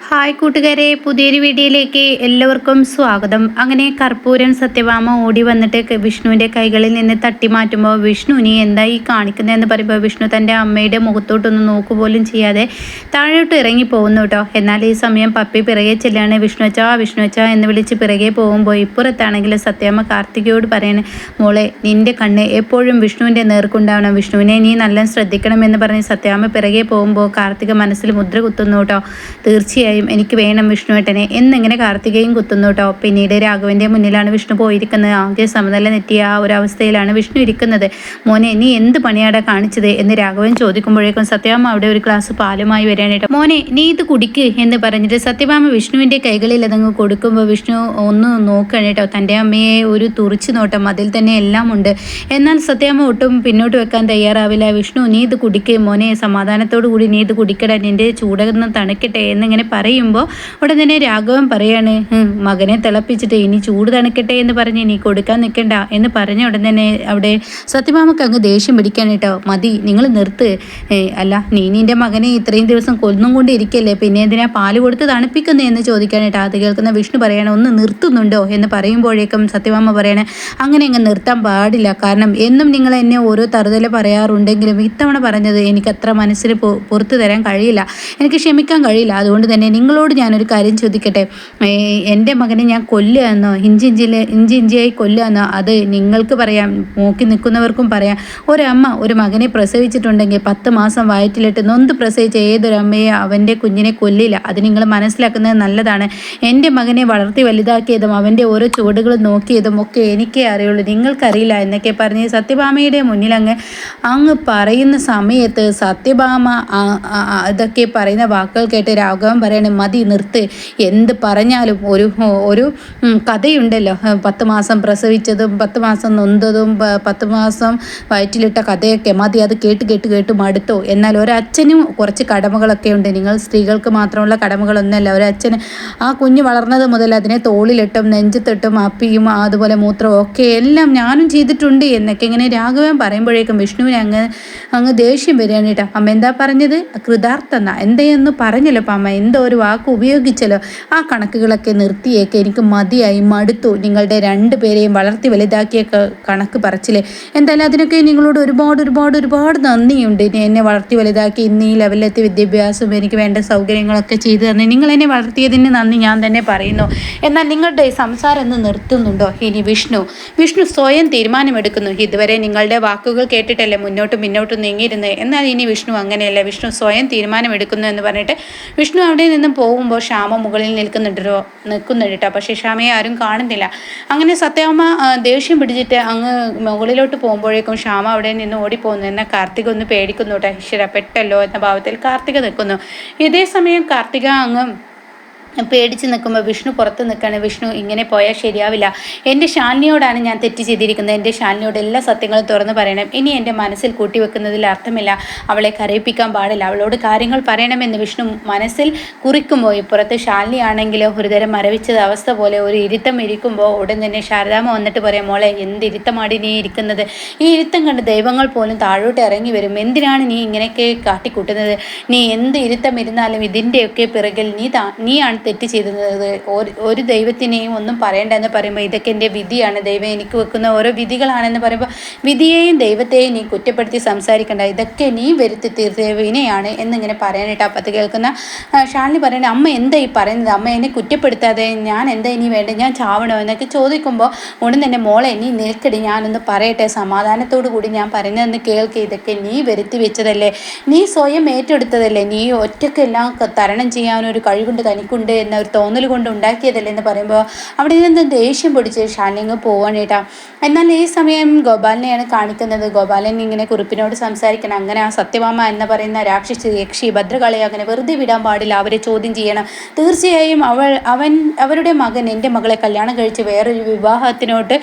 Hi കൂട്ടുകാരെ, പുതിയൊരു വീഡിയോയിലേക്ക് എല്ലാവർക്കും സ്വാഗതം. അങ്ങനെ കർപ്പൂരൻ സത്യഭാമ ഓടി വന്നിട്ട് വിഷ്ണുവിൻ്റെ കൈകളിൽ നിന്ന് തട്ടി മാറ്റുമ്പോൾ വിഷ്ണു നീ എന്താ ഈ കാണിക്കുന്നതെന്ന് പറയുമ്പോൾ വിഷ്ണു തൻ്റെ അമ്മയുടെ മുഖത്തോട്ടൊന്നും നോക്കുപോലും ചെയ്യാതെ താഴോട്ട് ഇറങ്ങി പോകുന്നു കേട്ടോ. എന്നാൽ ഈ സമയം പപ്പി പിറകെ ചെല്ലാണ്. വിഷ്ണു അച്ഛാ എന്ന് വിളിച്ച് പിറകെ പോകുമ്പോൾ ഇപ്പുറത്താണെങ്കിൽ സത്യഭാമ കാർത്തികയോട് പറയണേ, മോളെ നിൻ്റെ കണ്ണ് എപ്പോഴും വിഷ്ണുവിൻ്റെ നേർക്കുണ്ടാവണം, വിഷ്ണുവിനെ നീ നല്ല ശ്രദ്ധിക്കണമെന്ന് പറഞ്ഞ് സത്യഭാമ പിറകെ പോകുമ്പോൾ കാർത്തിക മനസ്സിൽ മുദ്ര കുത്തുന്നു കേട്ടോ. തീർച്ചയായും എനിക്ക് വേണം വിഷ്ണുവേട്ടനെ എന്നിങ്ങനെ കാർത്തികയും കുത്തുന്നു കേട്ടോ. പിന്നീട് രാഘവൻ്റെ മുന്നിലാണ് വിഷ്ണു പോയിരിക്കുന്നത്. ആകെ സമനില നെറ്റിയ ആ ഒരു അവസ്ഥയിലാണ് വിഷ്ണു ഇരിക്കുന്നത്. മോനെ നീ എന്ത് പണിയാടാ കാണിച്ചത് എന്ന് രാഘവൻ ചോദിക്കുമ്പോഴേക്കും സത്യഭാമ അവിടെ ഒരു ഗ്ലാസ് പാലുമായി വരാനായിട്ട്, മോനെ നീ ഇത് കുടിക്ക് എന്ന് പറഞ്ഞിട്ട് സത്യഭാമ വിഷ്ണുവിൻ്റെ കൈകളിൽ അതങ്ങ് കൊടുക്കുമ്പോൾ വിഷ്ണു ഒന്ന് നോക്കണം കേട്ടോ. തൻ്റെ അമ്മയെ ഒരു തുറിച്ചു നോട്ടം അതിൽ തന്നെ എല്ലാം ഉണ്ട്. എന്നാൽ സത്യഭാമ ഒട്ടും പിന്നോട്ട് വെക്കാൻ തയ്യാറാവില്ല. വിഷ്ണു നീ ഇത് കുടിക്ക് മോനെ, സമാധാനത്തോടു കൂടി നീ ഇത് കുടിക്കടാ, നിൻ്റെ ചൂടൊന്ന് തണുക്കട്ടെ എന്നിങ്ങനെ പറയുമ്പോൾ ഉടൻ തന്നെ രാഘവൻ പറയാണ്, മകനെ തിളപ്പിച്ചിട്ട് ഇനി ചൂട് തണുക്കട്ടെ എന്ന് പറഞ്ഞ് ഇനി കൊടുക്കാൻ നിൽക്കണ്ട എന്ന് പറഞ്ഞ ഉടൻ തന്നെ അവിടെ സത്യഭാമക്ക് അങ്ങ് ദേഷ്യം പിടിക്കാൻ കേട്ടോ. മതി നിങ്ങൾ നിർത്ത്, അല്ല നീ നിൻ്റെ മകനെ ഇത്രയും ദിവസം കൊല്ലും കൊണ്ട് ഇരിക്കല്ലേ, പിന്നെ എന്തിനാ പാല് കൊടുത്ത് തണുപ്പിക്കുന്നത് എന്ന് ചോദിക്കാനായിട്ട് അത് കേൾക്കുന്ന വിഷ്ണു പറയണം, ഒന്ന് നിർത്തുന്നുണ്ടോ എന്ന് പറയുമ്പോഴേക്കും സത്യഭാമ പറയണേ, അങ്ങനെ അങ്ങ് നിർത്താൻ പാടില്ല, കാരണം എന്നും നിങ്ങൾ എന്നെ ഓരോ തറുതല പറയാറുണ്ടെങ്കിലും ഇത്തവണ പറഞ്ഞത് എനിക്ക് അത്ര മനസ്സിൽ പുറത്തു തരാൻ കഴിയില്ല, എനിക്ക് ക്ഷമിക്കാൻ കഴിയില്ല. അതുകൊണ്ട് തന്നെ നിങ്ങളോട് ഞാനൊരു കാര്യം ചോദിക്കട്ടെ, എൻ്റെ മകനെ ഞാൻ കൊല്ലുക എന്നോ ഇഞ്ചി ഇഞ്ചിയായി കൊല്ലുക എന്നോ അത് നിങ്ങൾക്ക് പറയാം, നോക്കി നിൽക്കുന്നവർക്കും പറയാം. ഒരമ്മ ഒരു മകനെ പ്രസവിച്ചിട്ടുണ്ടെങ്കിൽ 10 മാസം വയറ്റിലിട്ട് നൊന്ത് പ്രസവിച്ച ഏതൊരമ്മയെ അവൻ്റെ കുഞ്ഞിനെ കൊല്ലില്ല. അത് നിങ്ങൾ മനസ്സിലാക്കുന്നത് നല്ലതാണ്. എൻ്റെ മകനെ വളർത്തി വലുതാക്കിയതും അവൻ്റെ ഓരോ ചുവടുകളും നോക്കിയതും ഒക്കെ എനിക്കേ അറിയുള്ളൂ, നിങ്ങൾക്കറിയില്ല എന്നൊക്കെ പറഞ്ഞ് സത്യഭാമയുടെ മുന്നിൽ അങ്ങ് പറയുന്ന സമയത്ത് സത്യഭാമ ഇതൊക്കെ പറയുന്ന വാക്കുകൾ കേട്ട് രാഘവൻ പറയണേ, മതി നിർത്ത്, എന്ത് പറഞ്ഞാലും ഒരു കഥയുണ്ടല്ലോ, 10 മാസം പ്രസവിച്ചതും 10 മാസം നൊന്തതും 10 മാസം വയറ്റിലിട്ട കഥയൊക്കെ മതി, അത് കേട്ട് മടുത്തോ. എന്നാൽ ഒരച്ഛനും കുറച്ച് കടമകളൊക്കെ ഉണ്ട്, നിങ്ങൾ സ്ത്രീകൾക്ക് മാത്രമുള്ള കടമകളൊന്നുമല്ല. ഒരച്ഛന് ആ കുഞ്ഞ് വളർന്നത് മുതൽ അതിനെ തോളിലിട്ടും നെഞ്ചത്തിട്ടും അപ്പിയും അതുപോലെ മൂത്രവും ഒക്കെ എല്ലാം ഞാനും ചെയ്തിട്ടുണ്ട് എന്നൊക്കെ ഇങ്ങനെ രാഘവൻ പറയുമ്പോഴേക്കും വിഷ്ണുവിനെ അങ്ങ് ദേഷ്യം വരികയാണ് കേട്ടോ. അമ്മ എന്താ പറഞ്ഞത്, കൃതാർത്ഥന എന്തെന്ന് പറഞ്ഞല്ലോ അമ്മ, എന്തോ ഒരു വാക്ക് ഉപയോഗിച്ചല്ലോ, ആ കണക്കുകളൊക്കെ നിർത്തിയേക്ക്, എനിക്ക് മതിയായി, മടുത്തു, നിങ്ങളുടെ 2 പേരെയും വളർത്തി വലുതാക്കിയ കണക്ക് പറച്ചില്ലേ. എന്തായാലും അതിനൊക്കെ നിങ്ങളോട് ഒരുപാട് നന്ദിയുണ്ട്. എന്നെ വളർത്തി വലുതാക്കി ഇന്ന് ഈ ലെവലിലെത്തി വിദ്യാഭ്യാസം എനിക്ക് വേണ്ട സൗകര്യങ്ങളൊക്കെ ചെയ്തു തന്നെ നിങ്ങൾ എന്നെ വളർത്തിയതിന് നന്ദി ഞാൻ തന്നെ പറയുന്നു. എന്നാൽ നിങ്ങളുടെ സംസാരം ഒന്ന് നിർത്തുന്നുണ്ടോ? ഇനി വിഷ്ണു സ്വയം തീരുമാനമെടുക്കുന്നു. ഇതുവരെ നിങ്ങളുടെ വാക്കുകൾ കേട്ടിട്ടല്ലേ മുന്നോട്ടും നീങ്ങിയിരുന്നത്. എന്നാൽ ഇനി വിഷ്ണു അങ്ങനെയല്ല, വിഷ്ണു സ്വയം തീരുമാനമെടുക്കുന്നു എന്ന് പറഞ്ഞിട്ട് വിഷ്ണു അവിടെ നിന്നും പോകുമ്പോൾ ശ്യാമ മുകളിൽ നിൽക്കുന്നുണ്ട് കേട്ടോ. പക്ഷേ ശ്യാമയെ ആരും കാണുന്നില്ല. അങ്ങനെ സത്യഭാമ ദേഷ്യം പിടിച്ചിട്ട് അങ്ങ് മുകളിലോട്ട് പോകുമ്പോഴേക്കും ശ്യാമ അവിടെ നിന്ന് ഓടിപ്പോകുന്നു. എന്നാൽ കാർത്തിക ഒന്ന് പേടിക്കുന്നു കേട്ടോ. ഈശ്വര പെട്ടല്ലോ എന്ന ഭാവത്തിൽ കാർത്തിക നിൽക്കുന്നു. ഇതേ സമയം കാർത്തിക അങ്ങ് പേടിച്ച് നിൽക്കുമ്പോൾ വിഷ്ണു പുറത്ത് നിൽക്കുകയാണ്. വിഷ്ണു ഇങ്ങനെ പോയാൽ ശരിയാവില്ല, എൻ്റെ ശാലിനിയോടാണ് ഞാൻ തെറ്റ് ചെയ്തിരിക്കുന്നത്, എൻ്റെ ശാലിനിയോട് എല്ലാ സത്യങ്ങളും തുറന്ന് പറയണം, ഇനി എൻ്റെ മനസ്സിൽ കൂട്ടിവെക്കുന്നതിൽ അർത്ഥമില്ല, അവളെ കരയിപ്പിക്കാൻ പാടില്ല, അവളോട് കാര്യങ്ങൾ പറയണമെന്ന് വിഷ്ണു മനസ്സിൽ കുറിക്കുമ്പോൾ ഇപ്പുറത്ത് ശാലിനി ആണെങ്കിൽ ഒരുതരം മരവിച്ചത് അവസ്ഥ പോലെ ഒരു ഇരുത്തം ഇരിക്കുമ്പോൾ ഉടൻ തന്നെ ശാരദാമ്മ വന്നിട്ട് പറയാം, മോളെ എന്ത് ഇരുത്തമാടി നീ ഇരിക്കുന്നത്, ഈ ഇരുത്തം കണ്ട് ദൈവങ്ങൾ പോലും താഴോട്ട് ഇറങ്ങി വരും, എന്തിനാണ് നീ ഇങ്ങനെയൊക്കെ കാട്ടിക്കൂട്ടുന്നത്, നീ എന്ത് ഇരുത്തം ഇരുന്നാലും ഇതിൻ്റെയൊക്കെ പിറകിൽ നീയാണ് തെറ്റ് ചെയ്തത്, ഒരു ദൈവത്തിനെയും ഒന്നും പറയണ്ട എന്ന് പറയുമ്പോൾ ഇതൊക്കെ എൻ്റെ വിധിയാണ്, ദൈവം എനിക്ക് വെക്കുന്ന ഓരോ വിധികളാണെന്ന് പറയുമ്പോൾ വിധിയെയും ദൈവത്തെയും നീ കുറ്റപ്പെടുത്തി സംസാരിക്കണ്ട, ഇതൊക്കെ നീ വരുത്തി തീർത്ത വിനയാണ് എന്നിങ്ങനെ പറയാനായിട്ട് അപ്പം അത് കേൾക്കുന്ന ശാലിനി പറയണേ, അമ്മ എന്താ ഈ പറയുന്നത്, അമ്മ എന്നെ കുറ്റപ്പെടുത്താതെ ഞാൻ എന്താ ഇനി വേണ്ടത്, ഞാൻ ചാവണോ എന്നൊക്കെ ചോദിക്കുമ്പോൾ ഉടൻ തന്നെ മോളെ നീ നിൽക്കടി, ഞാനൊന്ന് പറയട്ടെ, സമാധാനത്തോടു കൂടി ഞാൻ പറയുന്നതെന്ന് കേൾക്ക്, ഇതൊക്കെ നീ വരുത്തി വെച്ചതല്ലേ, നീ സ്വയം ഏറ്റെടുത്തതല്ലേ, നീ ഒറ്റയ്ക്കെല്ലാം തരണം ചെയ്യാനൊരു കഴിവുണ്ട് തനിക്കുണ്ട് എന്ന ഒരു തോന്നൽ കൊണ്ട് ഉണ്ടാക്കിയതല്ലേ എന്ന് പറയുമ്പോൾ അവിടെ നിന്ന് ദേഷ്യം പിടിച്ച് ഷാനിങ് പോവാനേട്ടാ. എന്നാൽ ഈ സമയം ഗോപാലിനെയാണ് കാണിക്കുന്നത്. ഗോപാലൻ ഇങ്ങനെ കുറിപ്പിനോട് സംസാരിക്കണം, അങ്ങനെ ആ സത്യഭാമ എന്ന് പറയുന്ന രാക്ഷസി യക്ഷി ഭദ്രകാളിയെ അങ്ങനെ വെറുതെ വിടാൻ പാടില്ല, അവരെ ചോദ്യം ചെയ്യണം. തീർച്ചയായും അവരുടെ മകൻ എൻ്റെ മകളെ കല്യാണം കഴിച്ച് വേറൊരു വിവാഹത്തിനോട്ട്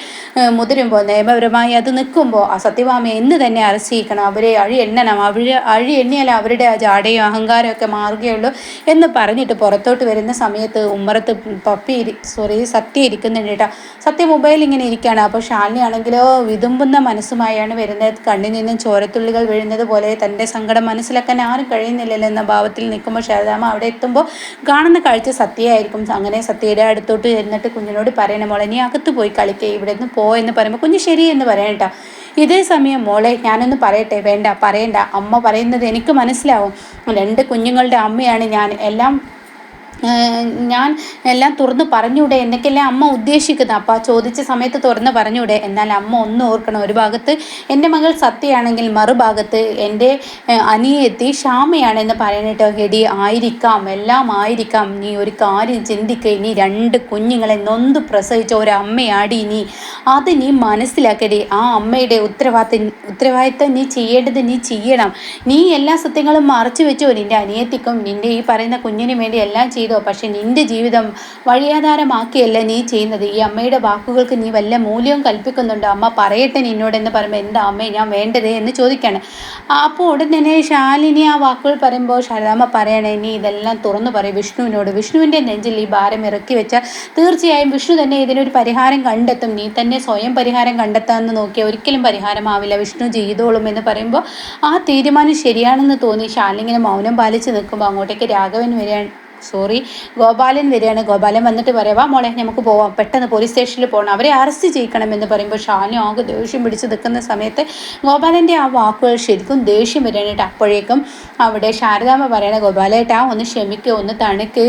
മുതിരുമ്പോൾ നിയമപരമായി അത് നിൽക്കുമ്പോൾ ആ സത്യഭാമയെ എന്ന് തന്നെ അറസ്റ്റ് ചെയ്യിക്കണം, അവരെ അഴി എണ്ണിയാൽ അവരുടെ ആ ജാടയും അഹങ്കാരമൊക്കെ മാറുകയുള്ളൂ എന്ന് പറഞ്ഞിട്ട് പുറത്തോട്ട് വരുന്ന സമയത്ത് ഉമ്മറത്ത് സത്യ ഇരിക്കുന്നുണ്ട് കേട്ടോ. സത്യ മൊബൈൽ ഇങ്ങനെ ഇരിക്കുകയാണ്. അപ്പോൾ ശാലിനി ആണെങ്കിലോ വിതുമ്പുന്ന മനസ്സുമായാണ് വരുന്നത്. കണ്ണിൽ നിന്നും ചോരത്തുള്ളികൾ വീഴുന്നത് പോലെ തൻ്റെ സങ്കടം മനസ്സിലാക്കാൻ ആരും കഴിയുന്നില്ലല്ലോ എന്ന ഭാവത്തിൽ നിൽക്കുമ്പോൾ ശാരദാമ്മ അവിടെ എത്തുമ്പോൾ കാണുന്ന കാഴ്ച സത്യയായിരിക്കും. അങ്ങനെ സത്യയുടെ അടുത്തോട്ട് എന്നിട്ട് കുഞ്ഞിനോട് പറയണം, മോളെ നീ അകത്ത് പോയി കളിക്കുക, ഇവിടെ നിന്ന് പോ എന്ന് പറയുമ്പോൾ കുഞ്ഞ് ശരി എന്ന് പറയണ്ട. ഇതേ സമയം മോളെ ഞാനൊന്ന് പറയട്ടെ. വേണ്ട പറയണ്ട, അമ്മ പറയുന്നത് എനിക്ക് മനസ്സിലാവും. 2 കുഞ്ഞുങ്ങളുടെ അമ്മയാണ് ഞാൻ എല്ലാം തുറന്ന് പറഞ്ഞൂടെ എന്നൊക്കെയല്ലേ അമ്മ ഉദ്ദേശിക്കുന്നത്. അപ്പോൾ ചോദിച്ച സമയത്ത് തുറന്ന് പറഞ്ഞൂടെ. എന്നാൽ അമ്മ ഒന്ന് ഓർക്കണം, ഒരു ഭാഗത്ത് എൻ്റെ മകൾ സത്യയാണെങ്കിൽ മറുഭാഗത്ത് എൻ്റെ അനിയത്തി ശ്യാമയാണെന്ന് പറയണട്ടോ. എടി ആയിരിക്കാം, എല്ലാം ആയിരിക്കാം. നീ ഒരു കാര്യം ചിന്തിക്കുക, നീ 2 കുഞ്ഞുങ്ങളെ നൊന്ത് പ്രസവിച്ച ഒരു അമ്മയാടി നീ. അത് നീ മനസ്സിലാക്കടി. ആ അമ്മയുടെ ഉത്തരവാദിത്തം നീ ചെയ്യേണ്ടത് നീ ചെയ്യണം. നീ എല്ലാ സത്യങ്ങളും മറച്ചു വെച്ചോ. നിൻ്റെ അനിയത്തിക്കും നിൻ്റെ ഈ പറയുന്ന കുഞ്ഞിനും വേണ്ടി എല്ലാം ചെയ്തു. പക്ഷെ നിന്റെ ജീവിതം വഴിയാധാരമാക്കിയല്ല നീ ചെയ്യുന്നത്. ഈ അമ്മയുടെ വാക്കുകൾക്ക് നീ വല്ല മൂല്യവും കൽപ്പിക്കുന്നുണ്ടോ? അമ്മ പറയട്ടെ നിന്നോടെന്ന് പറയുമ്പോൾ എന്താ അമ്മേ ഞാൻ വേണ്ടതേ എന്ന് ചോദിക്കുകയാണ്. അപ്പോൾ ഉടൻ തന്നെ ശാലിനി ആ വാക്കുകൾ പറയുമ്പോൾ ശാരദാമ്മ പറയണേ, നീ ഇതെല്ലാം തുറന്നു പറയും വിഷ്ണുവിനോട്. വിഷ്ണുവിൻ്റെ നെഞ്ചിൽ ഈ ഭാരം ഇറക്കി വെച്ചാൽ തീർച്ചയായും വിഷ്ണു തന്നെ ഇതിനൊരു പരിഹാരം കണ്ടെത്തും. നീ തന്നെ സ്വയം പരിഹാരം കണ്ടെത്താമെന്ന് നോക്കിയാൽ ഒരിക്കലും പരിഹാരമാവില്ല, വിഷ്ണു ചെയ്തോളും എന്ന് പറയുമ്പോൾ ആ തീരുമാനം ശരിയാണെന്ന് തോന്നി ശാലിനി മൗനം പാലിച്ച് നിൽക്കുമ്പോൾ അങ്ങോട്ടേക്ക് ഗോപാലൻ വരികയാണ്. ഗോപാലൻ വന്നിട്ട് പറയാം, മോളെ നമുക്ക് പോവാം, പെട്ടെന്ന് പോലീസ് സ്റ്റേഷനിൽ പോകണം, അവരെ അറസ്റ്റ് ചെയ്യിക്കണമെന്ന് പറയുമ്പോൾ ശാലിനി ആകെ ദേഷ്യം പിടിച്ച് നിൽക്കുന്ന സമയത്ത് ഗോപാലൻ്റെ ആ വാക്കുകൾ ശരിക്കും ദേഷ്യം വരികയാണ്. അപ്പോഴേക്കും അവിടെ ശാരദാമ്മ പറയണ, ഗോപാലേട്ടാ ഒന്ന് ക്ഷമിക്കുക, ഒന്ന് തണുക്ക്,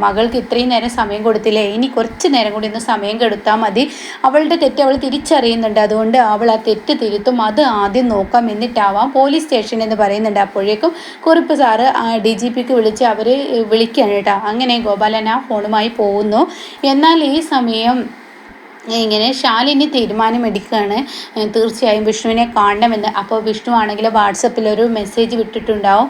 മകൾക്ക് ഇത്രയും നേരം സമയം കൊടുത്തില്ലേ, ഇനി കുറച്ച് നേരം കൂടി ഒന്ന് സമയം കെടുത്താൽ മതി. അവളുടെ തെറ്റ് അവൾ തിരിച്ചറിയുന്നുണ്ട്, അതുകൊണ്ട് അവൾ ആ തെറ്റ് തിരുത്തും, അത് ആദ്യം നോക്കാം, എന്നിട്ടാവാം പോലീസ് സ്റ്റേഷൻ എന്ന് പറയുന്നുണ്ട്. അപ്പോഴേക്കും കുറിപ്പ് സാറ് DGPക്ക് വിളിച്ച് അവർ വിളിക്കുകയാണ് കേട്ടോ. അങ്ങനെ ഗോപാലൻ ആ ഫോണുമായി പോകുന്നു. എന്നാൽ ഈ സമയം ഇങ്ങനെ ശാലിനി തീരുമാനമെടുക്കുകയാണ് തീർച്ചയായും വിഷ്ണുവിനെ കാണണമെന്ന്. അപ്പോൾ വിഷ്ണു ആണെങ്കിൽ വാട്സപ്പിൽ ഒരു മെസ്സേജ് വിട്ടിട്ടുണ്ടാവും,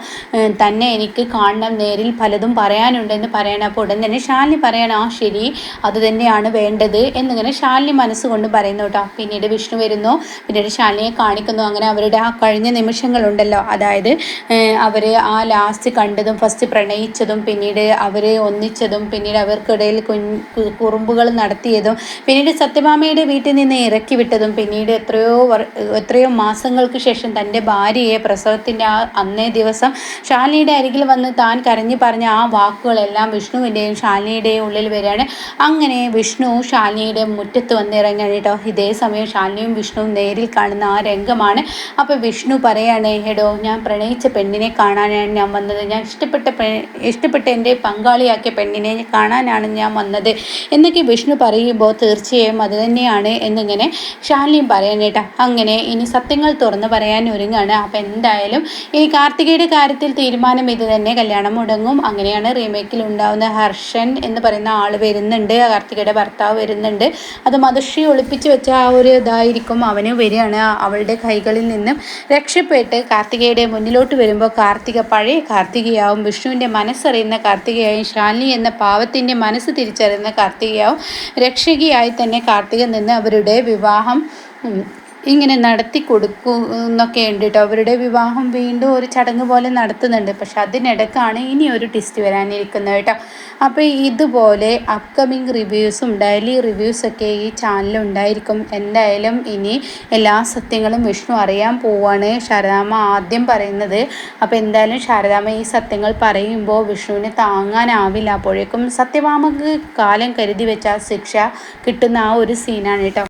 തന്നെ എനിക്ക് കാണണം, നേരിൽ പലതും പറയാനുണ്ടെന്ന് പറയണം. അപ്പോൾ ഉടൻ തന്നെ ശാലിനി പറയണം, ആ ശരി അത് തന്നെയാണ് വേണ്ടത് എന്നിങ്ങനെ ശാലിനി മനസ്സുകൊണ്ട് പറയുന്നു കേട്ടോ. പിന്നീട് വിഷ്ണു വരുന്നു, പിന്നീട് ശാലിനിയെ കാണിക്കുന്നു. അങ്ങനെ അവരുടെ ആ കഴിഞ്ഞ നിമിഷങ്ങളുണ്ടല്ലോ, അതായത് അവർ ആ ലാസ്റ്റ് കണ്ടതും ഫസ്റ്റ് പ്രണയിച്ചതും പിന്നീട് അവർ ഒന്നിച്ചതും പിന്നീട് അവർക്കിടയിൽ കുറുമ്പുകൾ നടത്തിയതും പിന്നീട് സത്യഭാമയുടെ വീട്ടിൽ നിന്ന് ഇറക്കി വിട്ടതും പിന്നീട് എത്രയോ മാസങ്ങൾക്ക് ശേഷം തൻ്റെ ഭാര്യയെ പ്രസവത്തിൻ്റെ അന്നേ ദിവസം ശാലിനിയുടെ അരികിൽ വന്ന് താൻ കരഞ്ഞു പറഞ്ഞ ആ വാക്കുകളെല്ലാം വിഷ്ണുവിൻ്റെയും ശാലിനിയുടെയും ഉള്ളിൽ വരികയാണ്. അങ്ങനെ വിഷ്ണു ശാലിനിയുടെ മുറ്റത്ത് വന്നിറങ്ങാണ് കേട്ടോ. ഇതേ സമയം ശാലിനിയും വിഷ്ണുവും നേരിൽ കാണുന്ന ആ രംഗമാണ്. അപ്പോൾ വിഷ്ണു പറയാണ്, എടോ ഞാൻ പ്രണയിച്ച പെണ്ണിനെ കാണാനാണ് ഞാൻ വന്നത്, ഞാൻ ഇഷ്ടപ്പെട്ട എൻ്റെ പങ്കാളിയാക്കിയ പെണ്ണിനെ കാണാനാണ് ഞാൻ വന്നത് എന്നൊക്കെ വിഷ്ണു പറയുമ്പോൾ തീർച്ചയായും അത് തന്നെയാണ് എന്നിങ്ങനെ ശാലിനിയും പറയാനേട്ടാ. അങ്ങനെ ഇനി സത്യങ്ങൾ തുറന്ന് പറയാൻ ഒരുങ്ങാണ്. അപ്പം എന്തായാലും ഈ കാർത്തികയുടെ കാര്യത്തിൽ തീരുമാനം ഇത് തന്നെ, കല്യാണം മുടങ്ങും. അങ്ങനെയാണ് റീമേക്കിൽ ഉണ്ടാവുന്ന ഹർഷൻ എന്ന് പറയുന്ന ആൾ വരുന്നുണ്ട്, കാർത്തികയുടെ ഭർത്താവ് വരുന്നുണ്ട്. അത് മധുശ്രീ ഒളിപ്പിച്ച് വെച്ച ആ ഒരു ഇതായിരിക്കും, അവന് വരികയാണ്. അവളുടെ കൈകളിൽ നിന്നും രക്ഷപ്പെട്ട് കാർത്തികയുടെ മുന്നിലോട്ട് വരുമ്പോൾ കാർത്തിക പഴയ കാർത്തികയാവും, വിഷ്ണുവിൻ്റെ മനസ്സറിയുന്ന കാർത്തികയായും ശാലിനി എന്ന പാവത്തിൻ്റെ മനസ്സ് തിരിച്ചറിയുന്ന കാർത്തികയാവും രക്ഷകിയായി തന്നെ കാർത്തിക നിന്ന് അവരുടെ വിവാഹം ഇങ്ങനെ നടത്തി കൊടുക്കുന്നൊക്കെ ഉണ്ട് കേട്ടോ. അവരുടെ വിവാഹം വീണ്ടും ഒരു ചടങ്ങ് പോലെ നടത്തുന്നുണ്ട്. പക്ഷെ അതിനിടക്കാണ് ഇനി ഒരു ട്വിസ്റ്റ് വരാനിരിക്കുന്നത് കേട്ടോ. അപ്പോൾ ഇതുപോലെ അപ്കമിങ് റിവ്യൂസും ഡെയിലി റിവ്യൂസൊക്കെ ഈ ചാനലുണ്ടായിരിക്കും. എന്തായാലും ഇനി എല്ലാ സത്യങ്ങളും വിഷ്ണു അറിയാൻ പോവാണ് ശാരദാമ്മ ആദ്യം പറയുന്നത്. അപ്പോൾ എന്തായാലും ശാരദാമ്മ ഈ സത്യങ്ങൾ പറയുമ്പോൾ വിഷ്ണുവിന് താങ്ങാനാവില്ല. അപ്പോഴേക്കും സത്യഭാമക്ക് കാലം കരുതി വെച്ച ശിക്ഷ കിട്ടുന്ന ആ ഒരു സീനാണ് കേട്ടോ.